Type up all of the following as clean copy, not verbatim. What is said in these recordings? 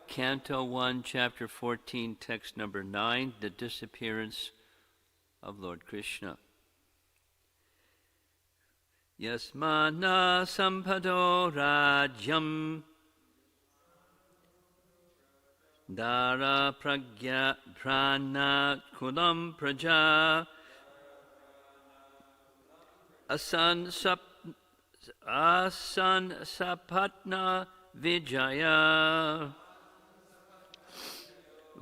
Canto 1, Chapter 14, text number 9, the disappearance of Lord Krishna. Yasmana sampado rajyam dara pragya prana kulam praja asan sapatna vijaya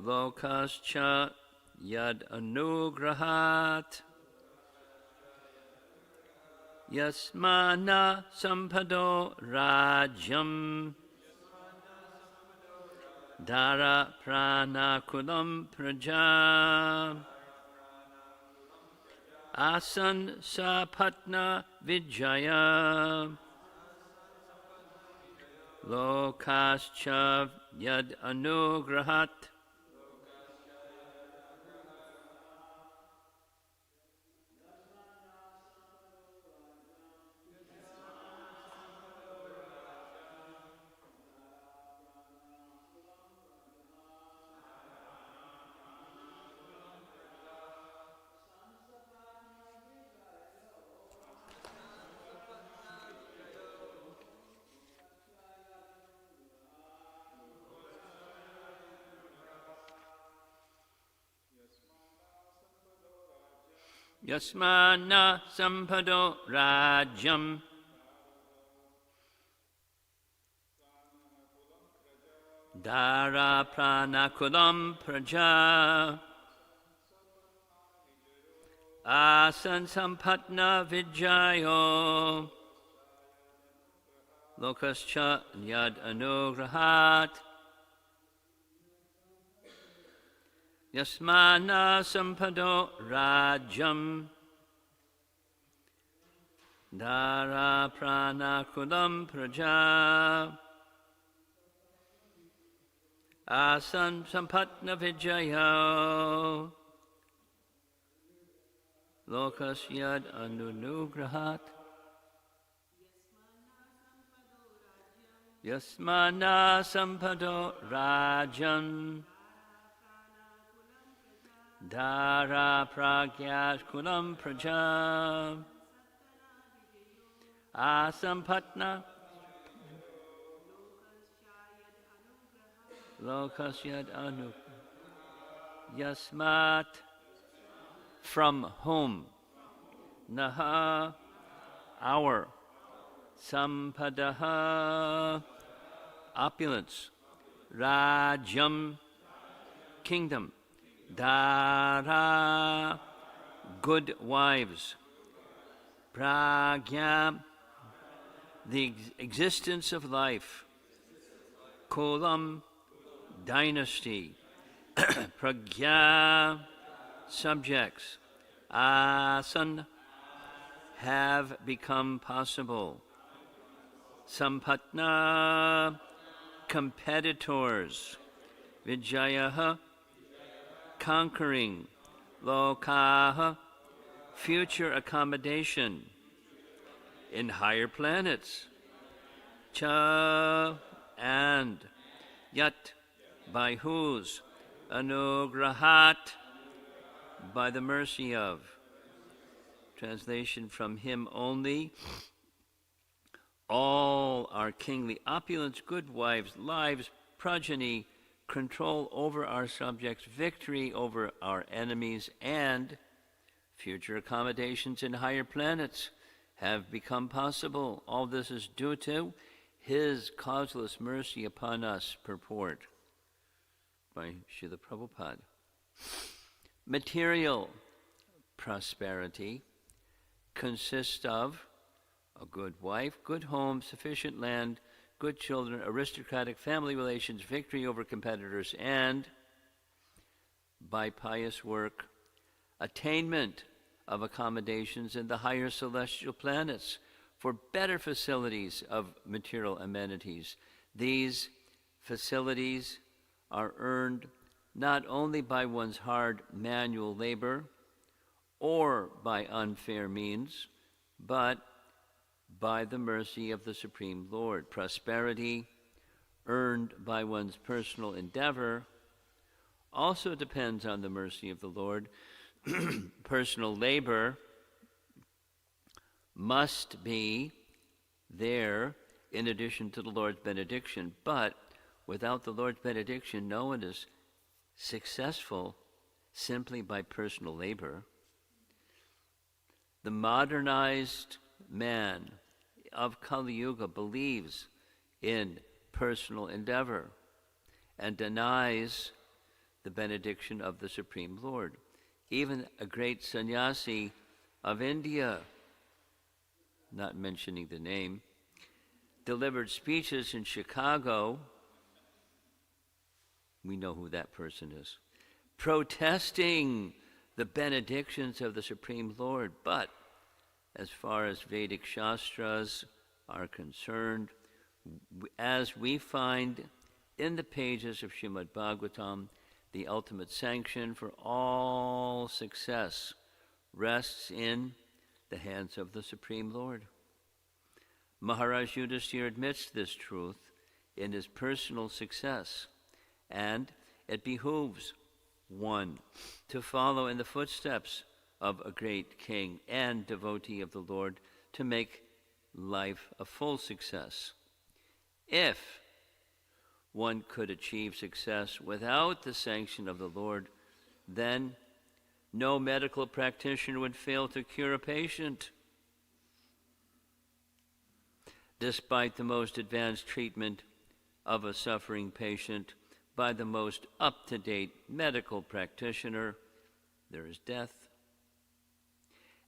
lokascha yad anugrahat yasmana sampado rajyam dara pranakulam praja asan sapatna vijaya lokascha yad anugrahat. Yasmana sampado rajyam dara pranakulam praja asan sampatna vijayo lokascha yad anugrahat yasmana sampado rajyam dara pranakulam praja asan sampatna vijayo lokas yad anugrahat yasmana sampado rajyam dara pragyat kulam praja asampatna lokasyad anu yasmat from whom naha our sampadaha opulence rajyam kingdom dara good wives pragya the existence of life kulam dynasty pragya subjects asan have become possible sampatna competitors vijayaha conquering lokaha future accommodation in higher planets cha and yat by whose anugrahat by the mercy of. Translation from him only all our kingly opulence, good wives, lives, progeny, control over our subjects, victory over our enemies, and future accommodations in higher planets have become possible. All this is due to his causeless mercy upon us. Purport by Srila Prabhupada. Material prosperity consists of a good wife, good home, sufficient land, good children, aristocratic family relations, victory over competitors, and, by pious work, attainment of accommodations in the higher celestial planets for better facilities of material amenities. These facilities are earned not only by one's hard manual labor or by unfair means, but by the mercy of the Supreme Lord. Prosperity earned by one's personal endeavor also depends on the mercy of the Lord. Personal labor must be there in addition to the Lord's benediction, but without the Lord's benediction, no one is successful simply by personal labor. The modernized man of Kali Yuga believes in personal endeavor and denies the benediction of the Supreme Lord. Even a great sannyasi of India, not mentioning the name, delivered speeches in Chicago. We know who that person is. Protesting the benedictions of the Supreme Lord. But as far as Vedic Shastras are concerned, as we find in the pages of Srimad Bhagavatam, the ultimate sanction for all success rests in the hands of the Supreme Lord. Maharaj Yudhishthira admits this truth in his personal success, and it behooves one to follow in the footsteps of a great king and devotee of the Lord to make life a full success. If one could achieve success without the sanction of the Lord, then no medical practitioner would fail to cure a patient. Despite the most advanced treatment of a suffering patient by the most up-to-date medical practitioner, there is death.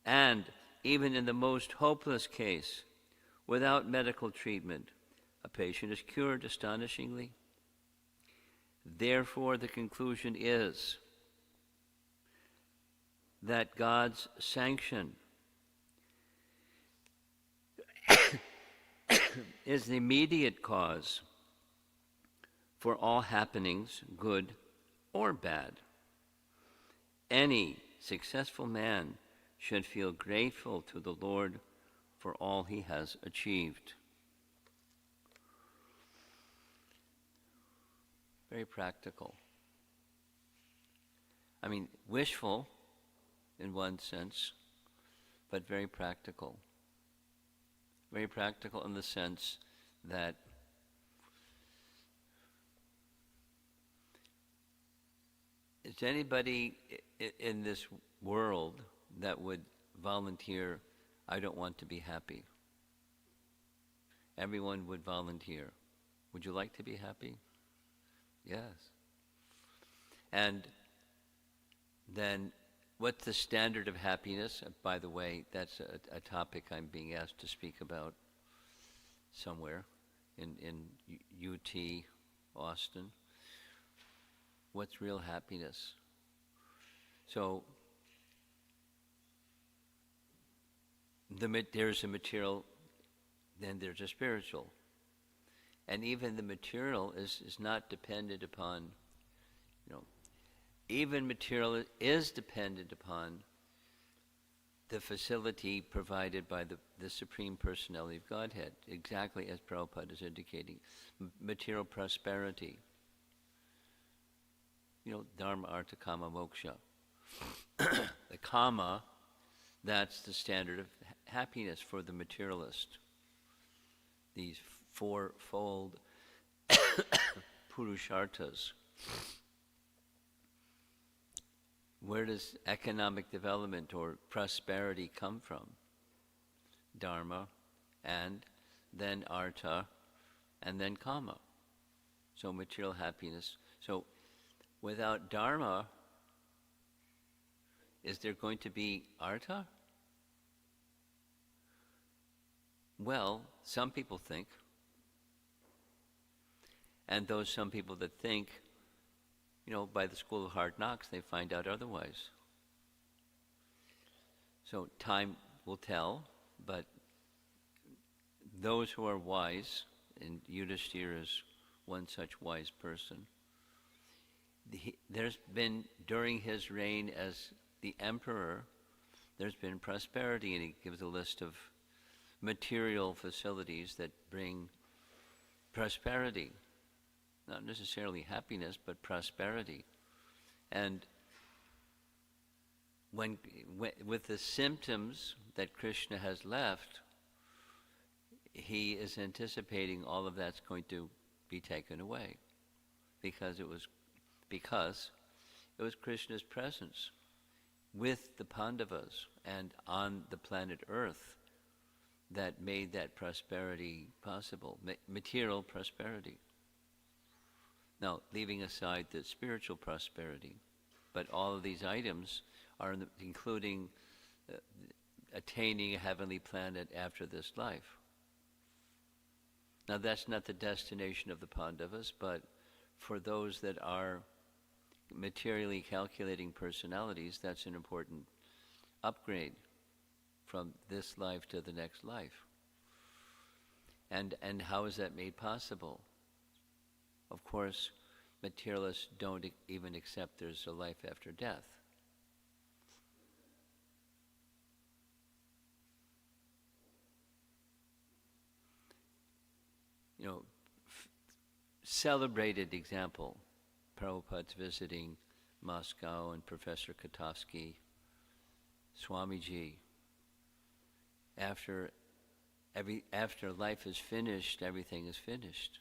And even in the most hopeless case, without medical treatment, a patient is cured astonishingly. Therefore, the conclusion is that God's sanction is the immediate cause for all happenings, good or bad. Any successful man should feel grateful to the Lord for all he has achieved. Very practical. I mean, wishful in one sense, but very practical. Very practical in the sense that is anybody in this world that would volunteer, I don't want to be happy? Everyone would volunteer. Would you like to be happy? Yes. And then what's the standard of happiness? By the way, that's a topic I'm being asked to speak about somewhere in UT Austin. What's real happiness? So there's a material, then there's a spiritual. And even the material is not dependent upon, even material is dependent upon the facility provided by the Supreme Personality of Godhead, exactly as Prabhupada is indicating. Material prosperity. Dharma, artha, kama, moksha. The kama, that's the standard of happiness for the materialist. These fourfold purusharthas. Where does economic development or prosperity come from? Dharma, and then artha, and then kama. So material happiness. So without dharma, is there going to be artha? Well, some people think. And those some people that think, by the school of hard knocks, they find out otherwise. So time will tell, but those who are wise, and Yudhishthira is one such wise person, there's been, during his reign as the emperor, there's been prosperity, and he gives a list of material facilities that bring prosperity. not necessarily happiness, but prosperity. And with the symptoms that Krishna has left, he is anticipating all of that's going to be taken away, because it was Krishna's presence with the Pandavas and on the planet Earth that made that prosperity possible, material prosperity. Now, leaving aside the spiritual prosperity, but all of these items are including attaining a heavenly planet after this life. Now, that's not the destination of the Pandavas, but for those that are materially calculating personalities, that's an important upgrade from this life to the next life. And how is that made possible? Of course, materialists don't even accept there's a life after death. You know, celebrated example, Prabhupada's visiting Moscow and Professor Kotovsky, Swamiji. After life is finished, everything is finished.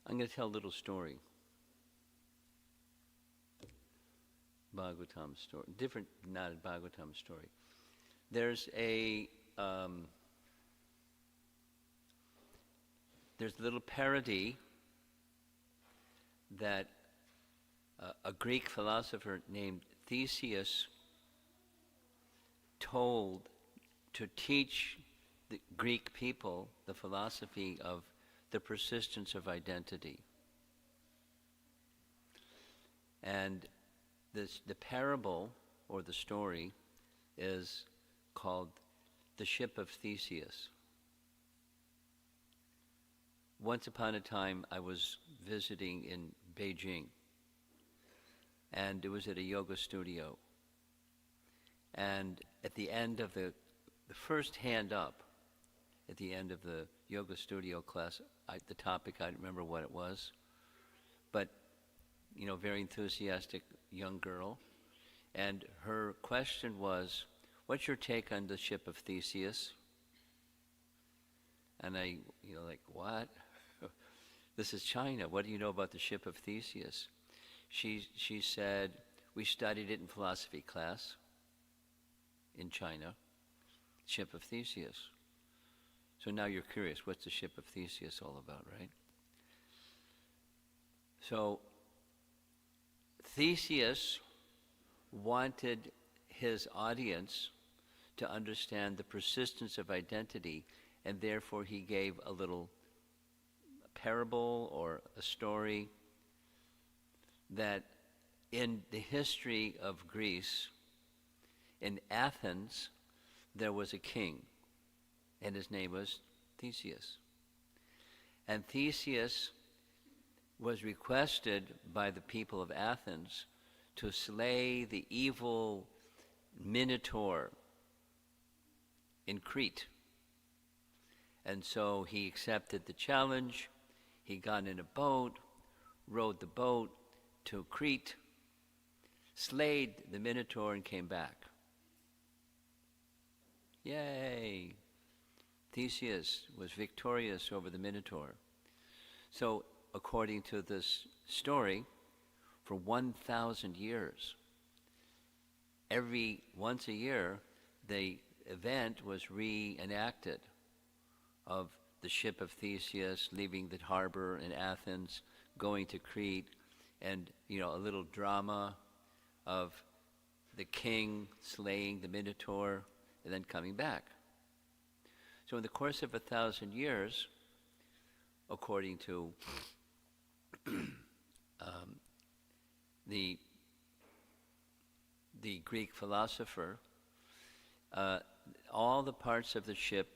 I'm going to tell a little story. Bhagavatam story. Different, not a Bhagavatam story. There's a little parody that a Greek philosopher named Theseus told to teach the Greek people the philosophy of the persistence of identity. And the parable, or the story, is called The Ship of Theseus. Once upon a time, I was visiting in Beijing, and it was at a yoga studio. And at the end of the first hand up, at the end of the yoga studio class, the topic, I don't remember what it was, but, very enthusiastic young girl. And her question was, what's your take on the ship of Theseus? And I, what? This is China. What do you know about the ship of Theseus? She said, we studied it in philosophy class in China, ship of Theseus. So now you're curious, what's the ship of Theseus all about, right? So Theseus wanted his audience to understand the persistence of identity, and therefore he gave a little parable or a story that in the history of Greece, in Athens, there was a king, and his name was Theseus. And Theseus was requested by the people of Athens to slay the evil Minotaur in Crete. And so he accepted the challenge. He got in a boat, rowed the boat to Crete, slayed the Minotaur, and came back. Yay! Theseus was victorious over the Minotaur. So, according to this story, for 1,000 years, once a year, the event was reenacted of the ship of Theseus leaving the harbor in Athens, going to Crete, and a little drama of the king slaying the Minotaur and then coming back. So in the course of 1,000 years, according to the Greek philosopher, all the parts of the ship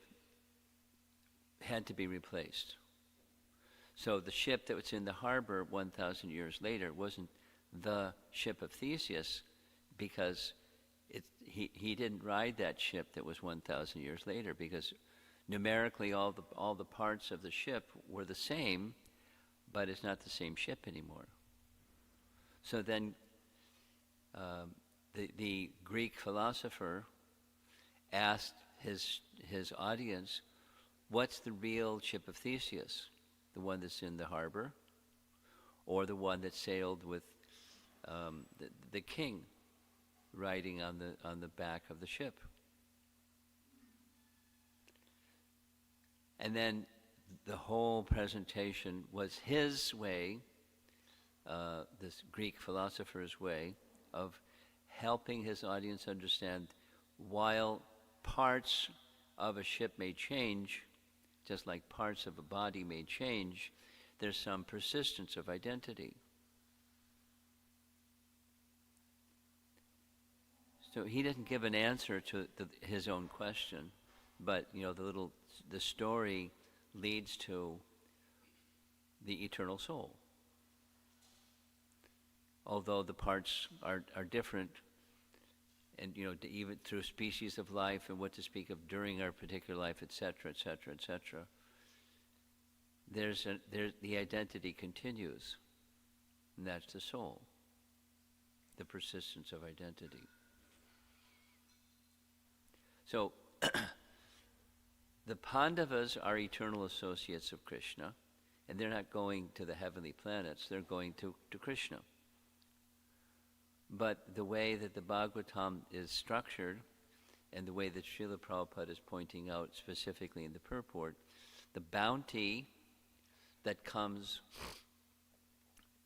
had to be replaced. So the ship that was in the harbor 1,000 years later wasn't the ship of Theseus, because he didn't ride that ship that was 1,000 years later, because numerically all the parts of the ship were the same, but it's not the same ship anymore. So then the Greek philosopher asked his audience, what's the real ship of Theseus? The one that's in the harbor, or the one that sailed with the king riding on the back of the ship? And then the whole presentation was his way, this Greek philosopher's way, of helping his audience understand, while parts of a ship may change, just like parts of a body may change, there's some persistence of identity. So he didn't give an answer to his own question, but the story leads to the eternal soul. Although the parts are different, and even through species of life, and what to speak of during our particular life, etc., etc., etc., the identity continues, and that's the soul, the persistence of identity. So the Pandavas are eternal associates of Krishna, and they're not going to the heavenly planets, they're going to Krishna. But the way that the Bhagavatam is structured, and the way that Srila Prabhupada is pointing out specifically in the purport, the bounty that comes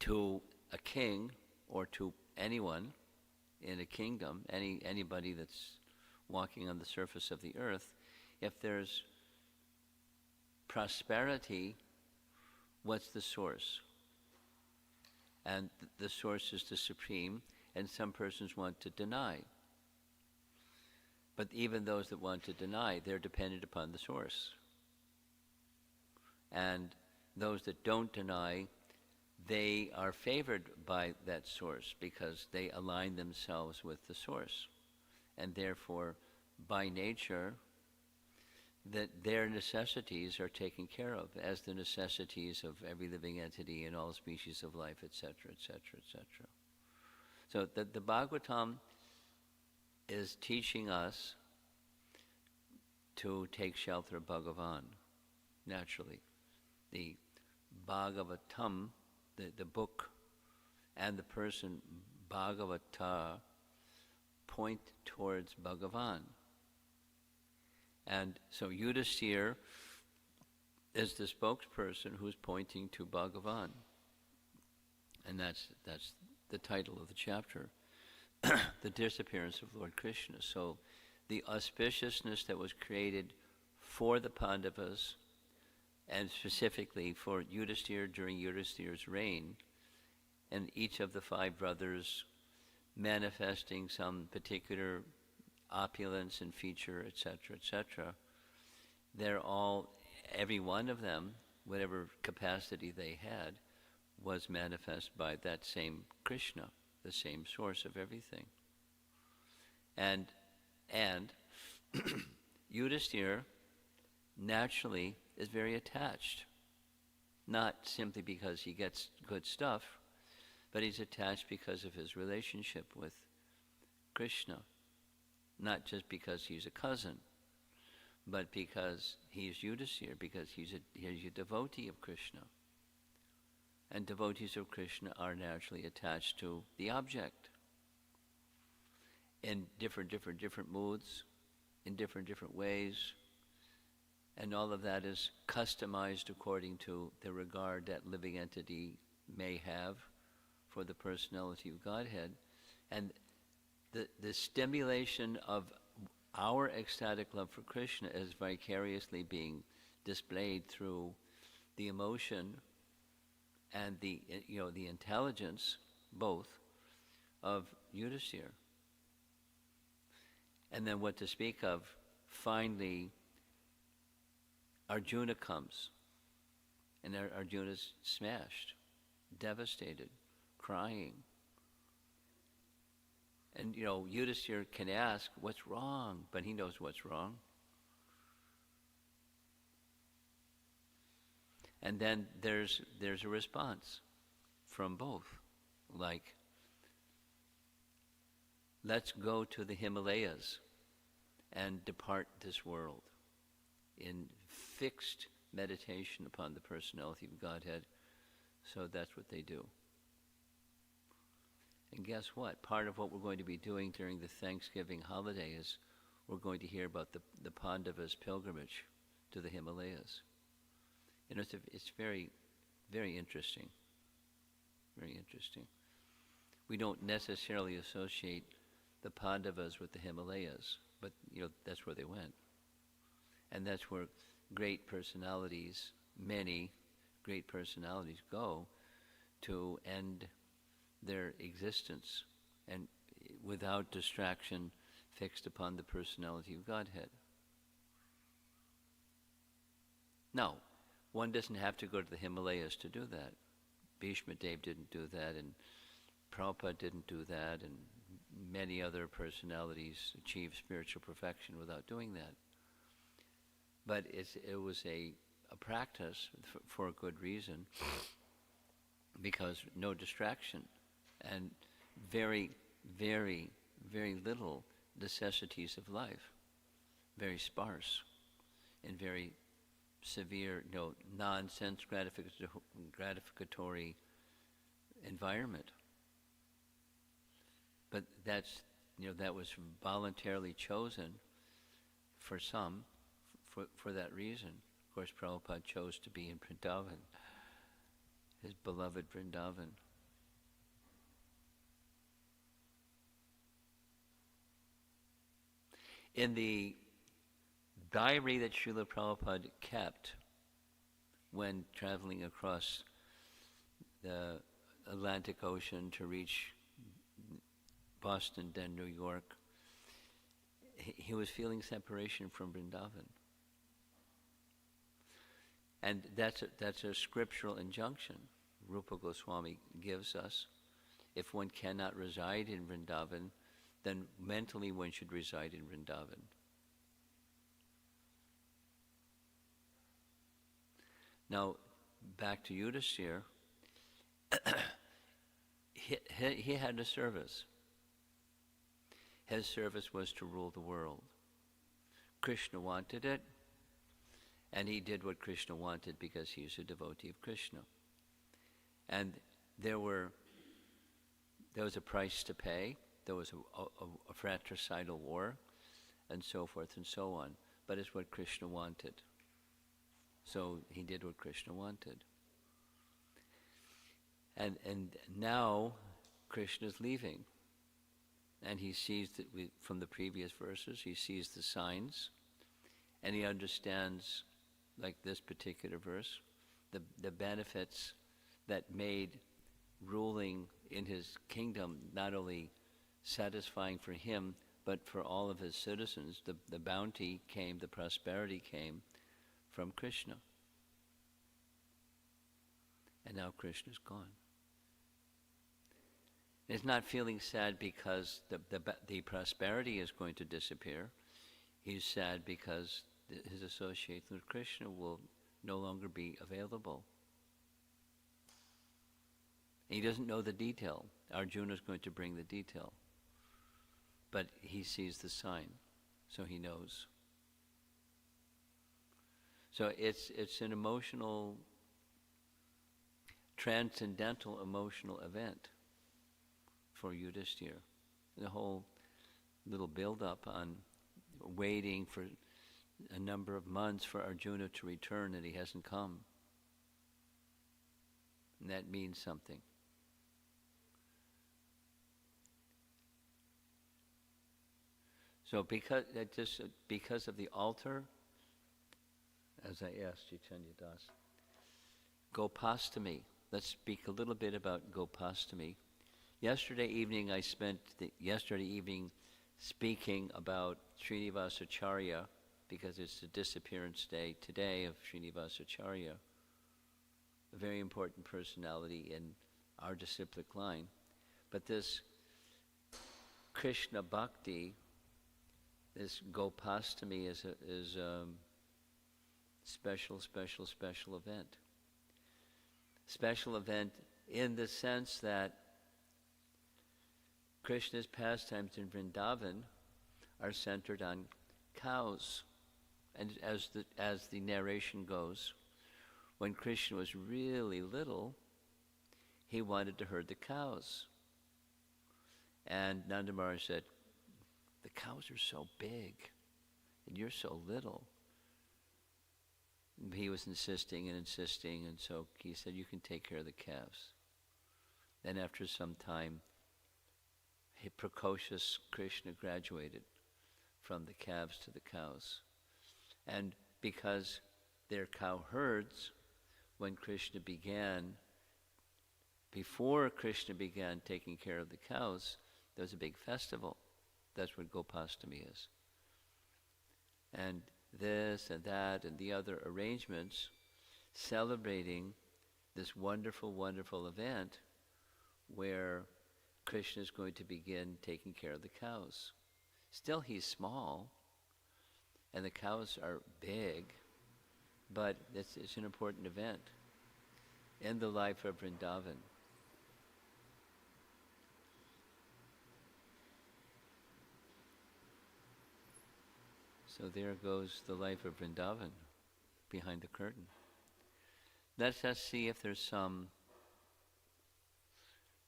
to a king or to anyone in a kingdom, anybody that's walking on the surface of the earth, if there's prosperity, what's the source? And the source is the Supreme, and some persons want to deny. But even those that want to deny, they're dependent upon the source. And those that don't deny, they are favored by that source because they align themselves with the source. And therefore, by nature, that their necessities are taken care of as the necessities of every living entity and all species of life, etc., etc., etc. So the Bhagavatam is teaching us to take shelter of Bhagavan, naturally. The Bhagavatam, the book, and the person Bhagavata point towards Bhagavan. And so Yudhisthira is the spokesperson who's pointing to Bhagavan. And that's the title of the chapter, the disappearance of Lord Krishna. So the auspiciousness that was created for the Pandavas, and specifically for Yudhisthira during Yudhisthira's reign, and each of the five brothers manifesting some particular opulence and feature, etc., etc., they're all, every one of them, whatever capacity they had, was manifest by that same Krishna, the same source of everything. And Yudhisthira naturally is very attached, not simply because he gets good stuff, but he's attached because of his relationship with Krishna, not just because he's a cousin, but because he's Yudhisthira, because he's a devotee of Krishna. And devotees of Krishna are naturally attached to the object in different moods, in different ways, and all of that is customized according to the regard that living entity may have for the personality of Godhead. And the stimulation of our ecstatic love for Krishna is vicariously being displayed through the emotion and the intelligence, both, of Yudhisthira. And then what to speak of, finally, Arjuna comes, and Arjuna's smashed, devastated, crying. And, Yudhisthira can ask, what's wrong? But he knows what's wrong. And then there's a response from both. Like, let's go to the Himalayas and depart this world in fixed meditation upon the personality of Godhead. So that's what they do. And guess what? Part of what we're going to be doing during the Thanksgiving holiday is we're going to hear about the Pandavas' pilgrimage to the Himalayas. It's very, very interesting. Very interesting. We don't necessarily associate the Pandavas with the Himalayas, but that's where they went. And that's where great personalities, many great personalities go to end their existence, and without distraction, fixed upon the personality of Godhead. Now, one doesn't have to go to the Himalayas to do that. Bhishma Dev didn't do that, and Prabhupada didn't do that, and many other personalities achieved spiritual perfection without doing that. But it was a practice for a good reason, because no distraction, and very, very, very little necessities of life, very sparse and very severe, nonsense gratificatory environment. But that was voluntarily chosen for some, for that reason. Of course, Prabhupada chose to be in Vrindavan, his beloved Vrindavan. In the diary that Srila Prabhupada kept when traveling across the Atlantic Ocean to reach Boston, then New York, he was feeling separation from Vrindavan. And that's a scriptural injunction Rupa Goswami gives us. If one cannot reside in Vrindavan, then mentally one should reside in Vrindavan. Now, back to Yudhisthira, he had a service. His service was to rule the world. Krishna wanted it, and he did what Krishna wanted because he's a devotee of Krishna. And there was a price to pay. There was a fratricidal war, and so forth and so on. But it's what Krishna wanted. So he did what Krishna wanted. And now Krishna's leaving. And he sees that from the previous verses, he sees the signs, and he understands, like this particular verse, the benefits that made ruling in his kingdom not only satisfying for him, but for all of his citizens. The bounty came, the prosperity came from Krishna. And now Krishna's gone. He's not feeling sad because the prosperity is going to disappear. He's sad because his association with Krishna will no longer be available. He doesn't know the detail. Arjuna is going to bring the detail. But he sees the sign, so he knows. So it's an emotional, transcendental emotional event for Yudhisthira. The whole little build-up on waiting for a number of months for Arjuna to return, and he hasn't come. And that means something. So because of the altar, as I asked Chaitanya Das, Gopastami. Let's speak a little bit about Gopastami. Yesterday evening, I spent yesterday evening speaking about Srinivasacharya because it's the disappearance day today of Srinivasacharya, a very important personality in our disciplic line. But this Krishna Bhakti, this Gopastami is a special event. Special event in the sense that Krishna's pastimes in Vrindavan are centered on cows. And as the narration goes, when Krishna was really little, he wanted to herd the cows. And Nanda Maharaj said, the cows are so big, and you're so little. And he was insisting, and so he said, you can take care of the calves. Then after some time, precocious Krishna graduated from the calves to the cows. And because they're cow herds, when Krishna began, before Krishna began taking care of the cows, there was a big festival. That's what Gopastami is. And this and that and the other arrangements celebrating this wonderful, wonderful event where Krishna is going to begin taking care of the cows. Still, he's small, and the cows are big, but it's an important event in the life of Vrindavan. So there goes the life of Vrindavan behind the curtain. Let's just see if there's some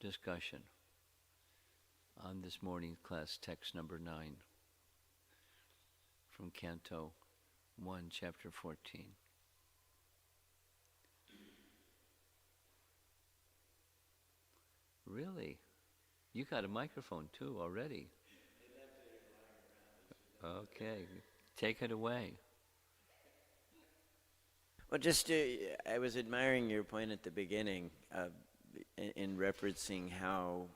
discussion on this morning's class, text number 9 from Canto 1, Chapter 14. Really? You got a microphone too already. Okay, take it away. Well, I was admiring your point at the beginning in referencing how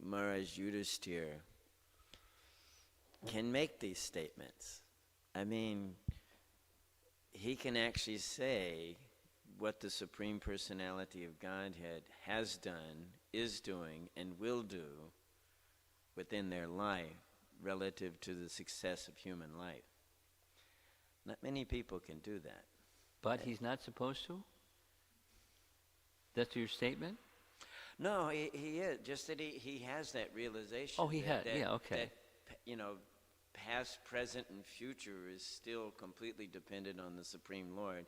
Maharaj Yudhishthira can make these statements. I mean, he can actually say what the Supreme Personality of Godhead has done, is doing, and will do within their life relative to the success of human life. Not many people can do that. But he's not supposed to? That's your statement? No, he is. Just that he has that realization. Oh, he had, yeah, okay. That, past, present, and future is still completely dependent on the Supreme Lord,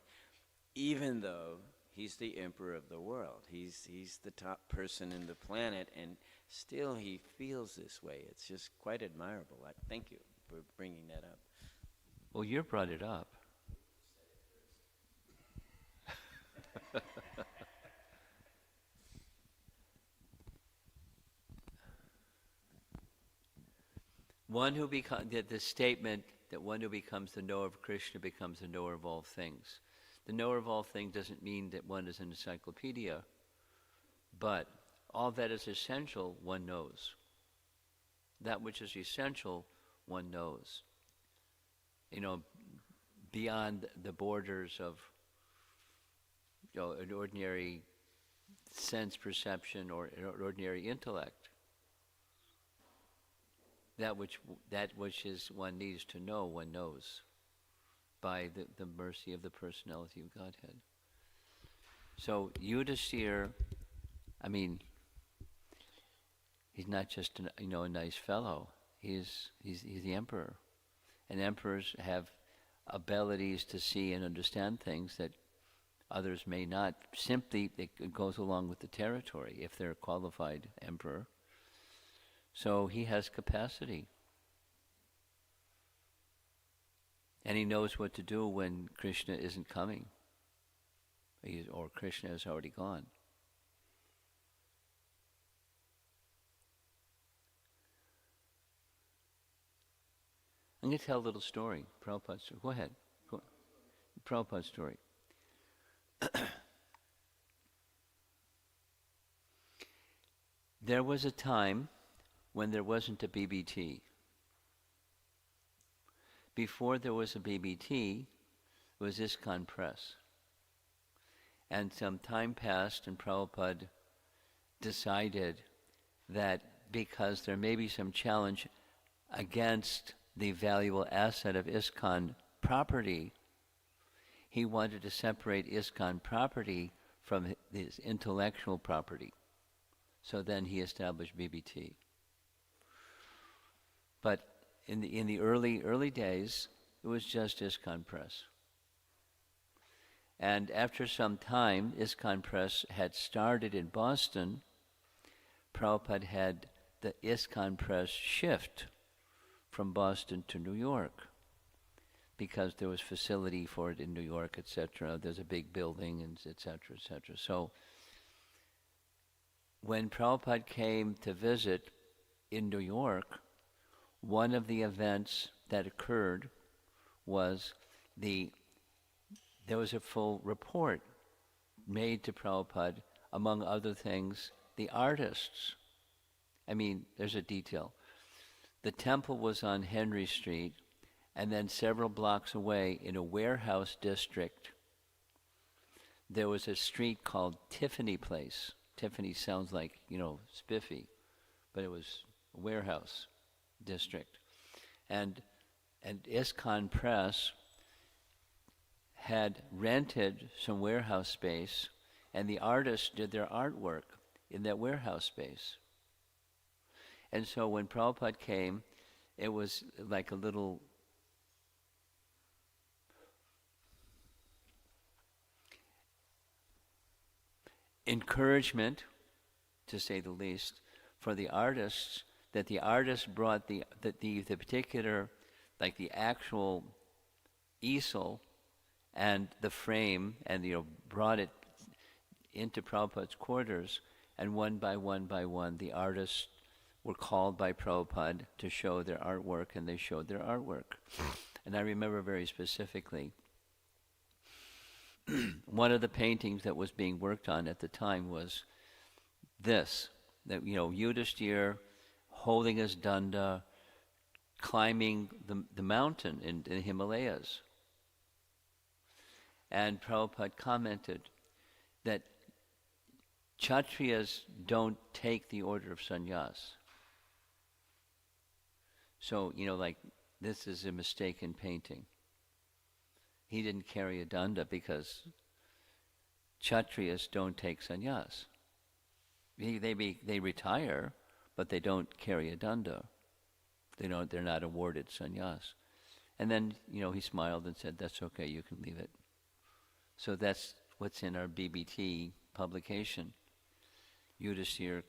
even though he's the emperor of the world. He's the top person in the planet, and still he feels this way. It's just quite admirable. Thank you for bringing that up. Well, you brought it up. The statement that one who becomes the knower of Krishna becomes the knower of all things. The knower of all things doesn't mean that one is an encyclopedia, but all that is essential, one knows. That which is essential, one knows. Beyond the borders of an ordinary sense perception or an ordinary intellect. That which is one needs to know, one knows by the mercy of the personality of Godhead. So Yudhishthira, he's not just a nice fellow. He's the emperor, and emperors have abilities to see and understand things that others may not. Simply, it goes along with the territory if they're a qualified emperor. So he has capacity. And he knows what to do when Krishna isn't coming, or Krishna has already gone. I'm going to tell a little story, Prabhupada's story. Go ahead. Prabhupada's story. There was a time when there wasn't a BBT. Before there was a BBT, it was ISKCON Press. And some time passed, and Prabhupada decided that because there may be some challenge against the valuable asset of ISKCON property, he wanted to separate ISKCON property from his intellectual property. So then he established BBT. But in the early days, it was just ISKCON Press. And after some time, ISKCON Press had started in Boston. Prabhupada had the ISKCON Press shift from Boston to New York because there was facility for it in New York, etc. There's a big building, and etc., etc. So when Prabhupada came to visit in New York, one of the events that occurred was there was a full report made to Prabhupada, among other things, the artists. I mean, there's a detail. The temple was on Henry Street, and then several blocks away in a warehouse district, there was a street called Tiffany Place. Tiffany sounds like, spiffy, but it was a warehouse district. And ISKCON Press had rented some warehouse space, and the artists did their artwork in that warehouse space. And so when Prabhupada came, it was like a little encouragement, to say the least, for the artists, that the artists brought the particular, like the actual easel and the frame, and brought it into Prabhupada's quarters, and one by one, the artists were called by Prabhupada to show their artwork, and they showed their artwork. And I remember very specifically, one of the paintings that was being worked on at the time was this, that, Yudhishthira holding his danda, climbing the mountain in the Himalayas. And Prabhupada commented that Kshatriyas don't take the order of sannyas. So, this is a mistaken painting. He didn't carry a danda because Kshatriyas don't take sannyas. They retire, but they don't carry a danda. They're not awarded sannyas. And then, he smiled and said, "That's okay, you can leave it." So that's what's in our BBT publication. Yudhishthira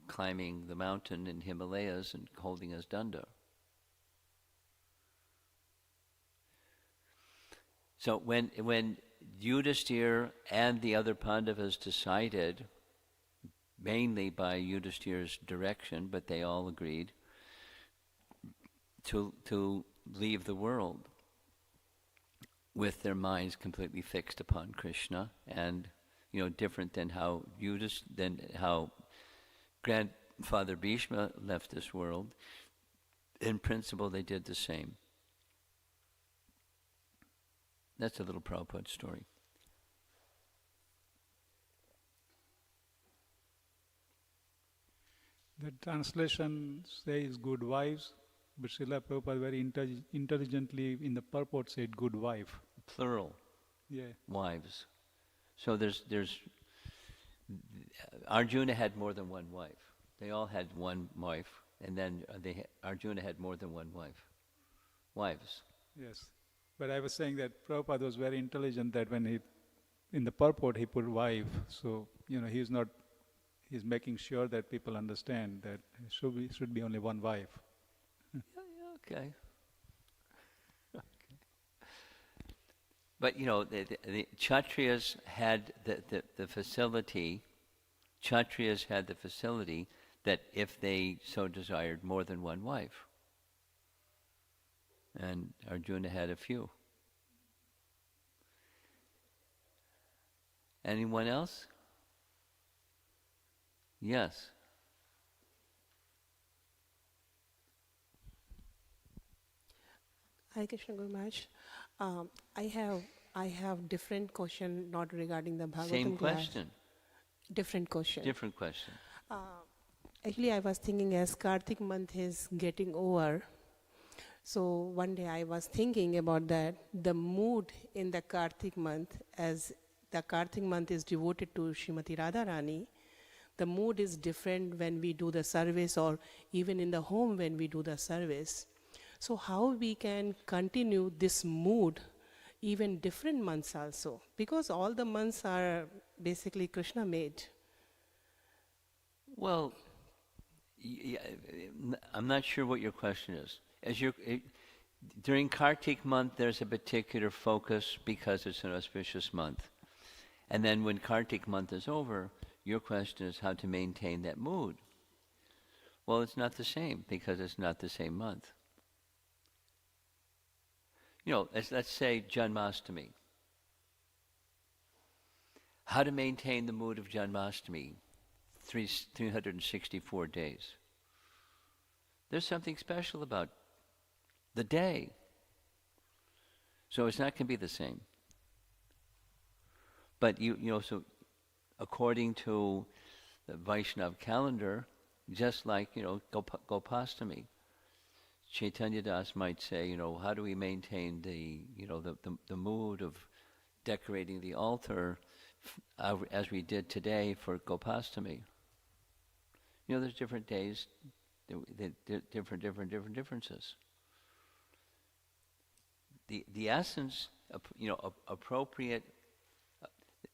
climbing the mountain in Himalayas and holding his danda. So when Yudhishthira and the other Pandavas decided, mainly by Yudhishthira's direction, but they all agreed, to leave the world with their minds completely fixed upon Krishna, and different than how grandfather Bhishma left this world. In principle, they did the same. That's a little Prabhupada story. The translation says good wives, but Srila Prabhupada very intelligently in the purport said good wife. Plural. Yeah. Wives. So there's Arjuna had more than one wife. They all had one wife, and then Arjuna had more than one wife. Wives. Yes. But I was saying that Prabhupada was very intelligent that when in the purport he put wife, so he's making sure that people understand that it should be only one wife. Okay. But the Kshatriyas had the facility. Kshatriyas had the facility that if they so desired, more than one wife. And Arjuna had a few. Anyone else? Yes. Hi, Krishna Guru Maharaj. Um, I have I have different question, not regarding the Same Bhagavatam class. question, Different question. different question. Actually, I was thinking as Kartik month is getting over, so one day I was thinking about that the mood in the Kartik month, as the Kartik month is devoted to Srimati Radharani, the mood is different when we do the service or even in the home when we do the service. So how we can continue this mood even different months also? Because all the months are basically Krishna made. Well, I'm not sure what your question is. During Kartik month, there's a particular focus because it's an auspicious month. And then when Kartik month is over, your question is how to maintain that mood. Well, it's not the same because it's not the same month. You know, let's say Janmashtami. How to maintain the mood of Janmashtami, 364 days. There's something special about the day. So it's not going to be the same. But so according to the Vaishnava calendar, just like, Gopastami, Chaitanya Das might say, how do we maintain the mood of decorating the altar as we did today for Gopastami? There's different days, different differences. The essence, appropriate.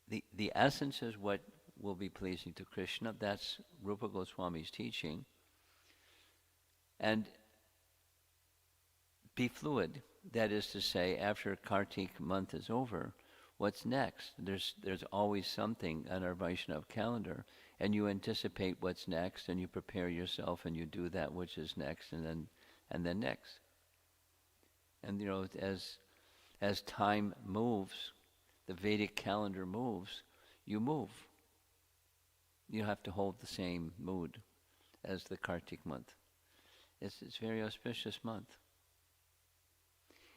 The essence is what will be pleasing to Krishna. That's Rupa Goswami's teaching. And be fluid. That is to say, after Kartik month is over, what's next? There's always something on our Vaishnava calendar, and you anticipate what's next, and you prepare yourself, and you do that which is next, and then next. And as time moves, the Vedic calendar moves, you move. You have to hold the same mood as the Kartik month. It's a very auspicious month.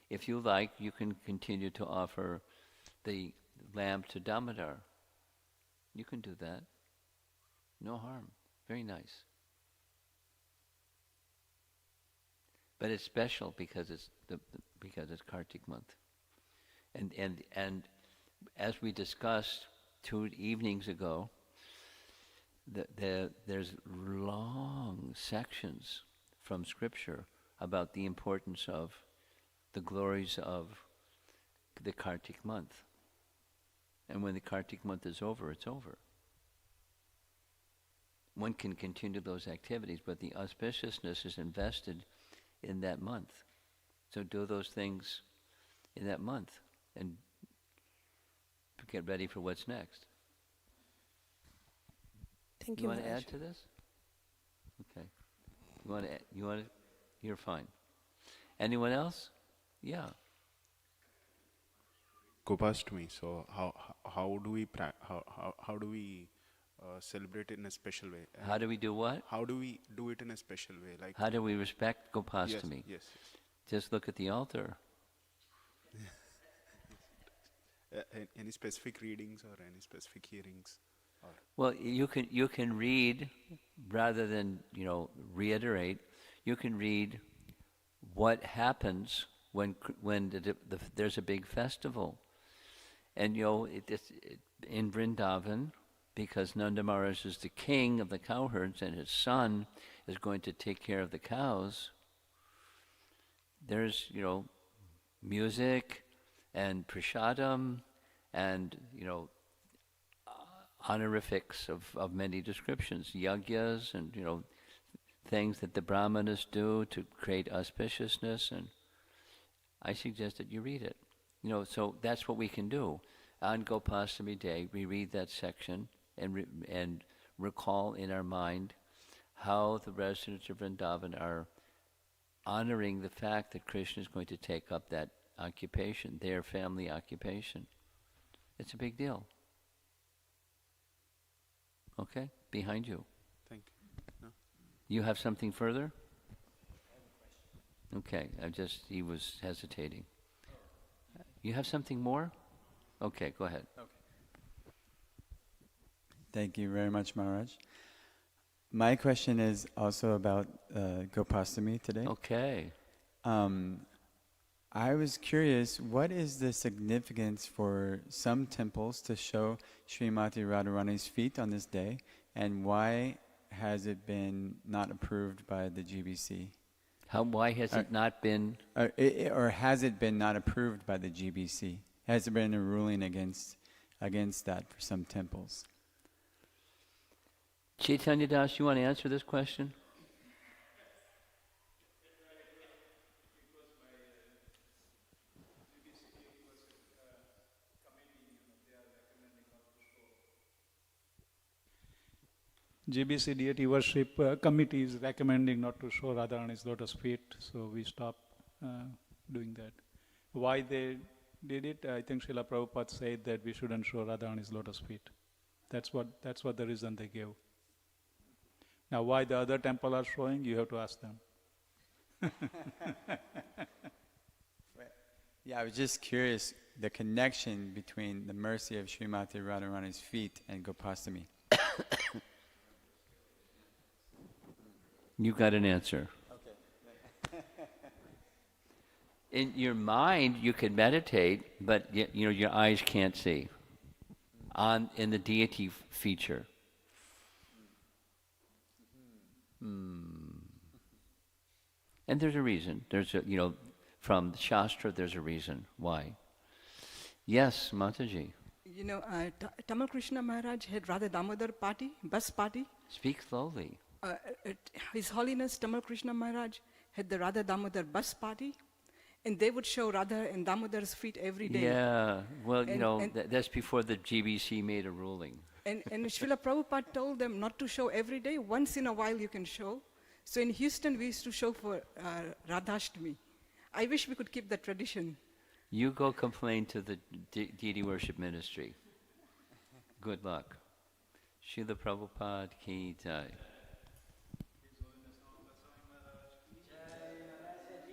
If you like, you can continue to offer the lamp to Damodar. You can do that. No harm. Very nice. But it's special because it's Kartik month. And as we discussed 2 evenings ago, there's long sections from Scripture about the importance of the glories of the Kartik month. And when the Kartik month is over, it's over. One can continue those activities, but the auspiciousness is invested in that month. So do those things in that month and get ready for what's next. Thank You you, want to Maharaj. add to this? Okay. You want to, you're fine. Anyone else? Yeah. Gopastami. So how do we how do we celebrate it in a special way? And How do we do what? how do we do it in a special way? Like How do we respect yes, Gopastami? yes. Just look at the altar. Any specific readings or any specific hearings? Or Well, you can read rather than reiterate. You can read what happens when there's a big festival, and in Vrindavan, because Nanda Maharaj is the king of the cowherds and his son is going to take care of the cows. There's music and prasadam and honorifics of many descriptions, yagyas and things that the brahmanas do to create auspiciousness, and I suggest that you read it. So that's what we can do. On Gopastami Day, we read that section and recall in our mind how the residents of Vrindavan are honoring the fact that Krishna is going to take up that occupation, their family occupation. It's a big deal. Okay? Behind you. thank you. No? You have something further? Okay, he was hesitating. You have something more? Okay, go ahead. Thank you very much, Maharaj. My question is also about Gopastami today. Okay. I was curious, what is the significance for some temples to show Srimati Radharani's feet on this day, and why has it been not approved by the GBC? Why has it not been? Or has it been not approved by the GBC? Has there been a ruling against that for some temples? Chaitanya Das, you want to answer this question? GBC deity worship committee is recommending not to show Radharani's lotus feet, so we stopped doing that. Why they did it? I think Srila Prabhupada said that we shouldn't show Radharani's lotus feet. That's what the reason they gave. Now, why the other temple are showing, you have to ask them. Yeah, I was just curious, the connection between the mercy of Srimati Radharani's feet and Gopastami. You got an answer. Okay. In your mind, you can meditate, but your eyes can't see. In the deity feature. And there's a reason. From the Shastra, there's a reason why. Yes, Mataji. Tamal Krishna Maharaj had Radha Damodar party, bus party. Speak slowly. His Holiness Tamal Krishna Maharaj had the Radha Damodar bus party, and they would show Radha and Damodar's feet every day. Yeah, well, that's before the GBC made a ruling. And Srila Prabhupada told them not to show every day, once in a while you can show. So in Houston, we used to show for Radhashtami. I wish we could keep that tradition. You go complain to the deity worship ministry. Good luck. Srila Prabhupada ki jai.